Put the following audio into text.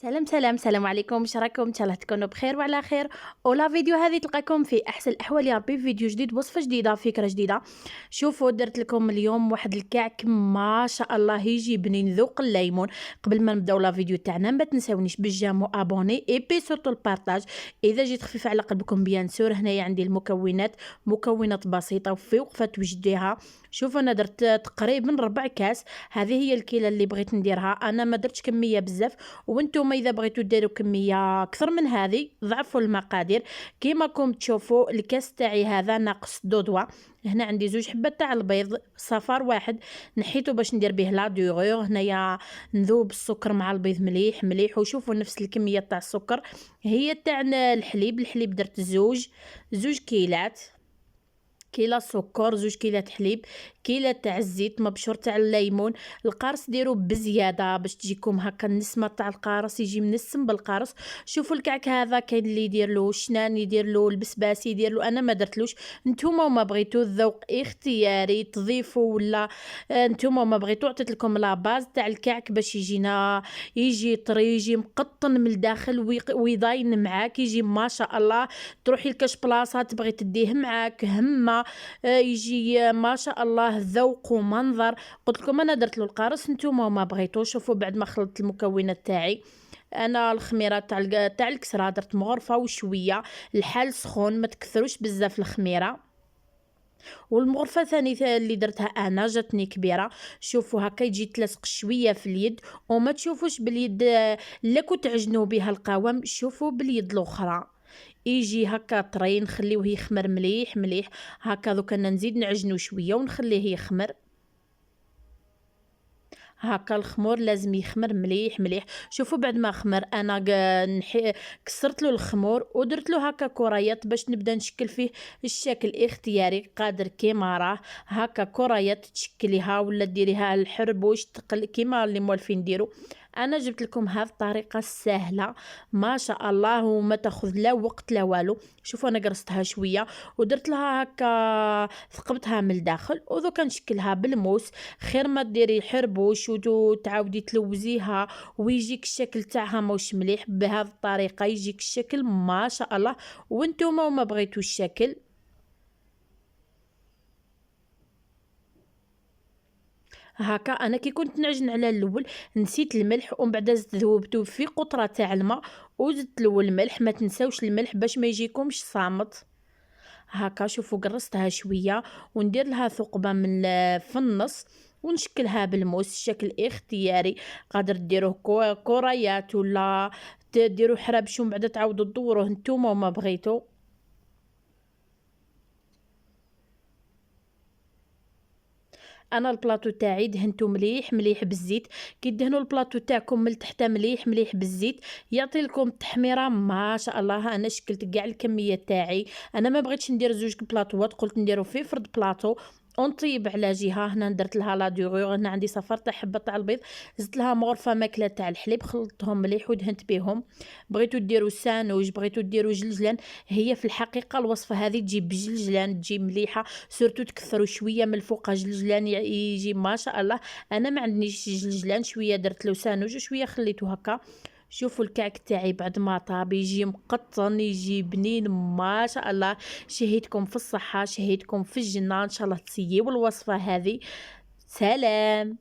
سلام عليكم، واش راكم؟ ان شاء الله تكونوا بخير وعلى خير. ولا فيديو هذه تلقاكم في احسن الاحوال يا ربي، فيديو جديد، وصفه جديده، فكره جديده. شوفوا درت لكم اليوم واحد الكعك ما شاء الله يجي بنين، ذوق الليمون. قبل ما نبداو لا فيديو تاعنا ما تنساونيش بالجيم وابوني اي بي سورتو البارطاج. اذا جيت خفيف على قلبكم بيان سور، هنايا عندي مكونات بسيطه وفي وقفه توجديها. شوفوا انا درت تقريبا 4 كاس، هذه هي الكيله اللي بغيت نديرها. انا ما درتش كميه بزاف، وانتم اذا بغيتوا ديروا كميه اكثر من هذه ضعفوا المقادير. كيما راكم تشوفوا الكاس تاعي هذا ناقص دودوا. هنا عندي 2 حبات تاع البيض، صفار واحد نحيته باش ندير به لا دوغور. هنايا نذوب السكر مع البيض مليح مليح، وشوفوا نفس الكميه تاع السكر هي تاع الحليب درت زوج كيلات، كيلة سكر، 2 كيلات حليب، كيلة تاع الزيت مبشور تاع الليمون. القارص ديروا بزياده باش تجيكم هكا النسمه تاع القارص، يجي منسم بالقارص. شوفوا الكعك هذا كاين اللي يدير له الشنان، يدير له البسباس، يدير له، انا ما درتلوش. نتوما وما بغيتو الذوق اختياري تضيفوا ولا نتوما وما بغيتو. عطيت لكم لا باز تاع الكعك باش يجي طري، يجي مقطن من الداخل ويضاين معاك، يجي ما شاء الله. تروحي لكاش بلاصه تبغي تديه معاك همه، يجي ما شاء الله ذوق ومنظر. قلت لكم انا درت له القارص، نتوما ما بغيتوش. شوفوا بعد ما خلطت المكونات تاعي، انا الخميره تاع الكسره درت مغرفه وشويه، الحال سخون ما تكثروش بزاف الخميره. والمغرفه ثاني اللي درتها انا جاتني كبيره. شوفوا هكا يجي تلصق شويه في اليد، وما تشوفوش باليد لا كنت تعجنوا بها القوام، شوفوا باليد الاخرى يجي هكا طري. نخليوه يخمر مليح مليح هكا. دوك انا نزيد نعجنو شويه ونخليه يخمر هكا. الخمور لازم يخمر مليح مليح. شوفوا بعد ما خمر انا كسرت له الخمور ودرت له هكا كريات باش نبدا نشكل فيه الشكل اختياري، قادر كيما راه هكا كريات تشكليها ولا ديريها الحربوش كيما اللي موالفين نديرو. انا جبت لكم هذه الطريقه السهله ما شاء الله، وما تاخذ لا وقت لا والو. شوفوا انا قرصتها شويه ودرت لها هكا، ثقبتها من الداخل، ودوكا نشكلها بالموس. خير ما ديري حربوش وتعاودي تلوزيها ويجيك الشكل تاعها موش مليح. بهذه الطريقه يجيك الشكل ما شاء الله. وانتم ما بغيتوا الشكل هكا. انا كي كنت نعجن على الاول نسيت الملح، ومن بعد زدت ذوبته في قطره تاع الماء وزدت له الملح. ما تنساوش الملح باش ما يجيكمش صامت هكا. شوفوا قرصتها شويه وندير لها ثقبه من في النص ونشكلها بالموس، الشكل اختياري. قادر ديروه كريات ولا ديروا حرابش، ومن بعد تعاودوا تدوروه نتوما وما بغيتو. انا البلاطو تاعي دهنته مليح مليح بالزيت. كي دهنوا البلاطو تاعكم من تحت مليح مليح بالزيت يعطي لكم تحميره ما شاء الله. انا شكلت كاع الكميه تاعي، انا ما بغيتش ندير 2 بلاطوات، قلت نديرو في فرد بلاطو ونطيب على جهه. هنا درت لها لا دوغور، هنا عندي صفار تاع حبه تاع البيض، زدت لها مغرفه ماكله تاع الحليب، خلطتهم مليح ودهنت بهم. بغيتو ديروا سانوج، بغيتو ديروا جلجلان، هي في الحقيقه الوصفه هذه تجيب بجلجلان تجي مليحه. سورتو تكثروا شويه من الفوق جلجلان يجي ما شاء الله. انا ما عندنيش جلجلان، شويه درت له سانوج وشويه خليته هكا. شوفوا الكعك تاعي بعد ما طاب يجي مقطن، يجي بنين ما شاء الله. شهيتكم في الصحة، شهيتكم في الجنة، ان شاء الله تسييوا الوصفة هذه. سلام.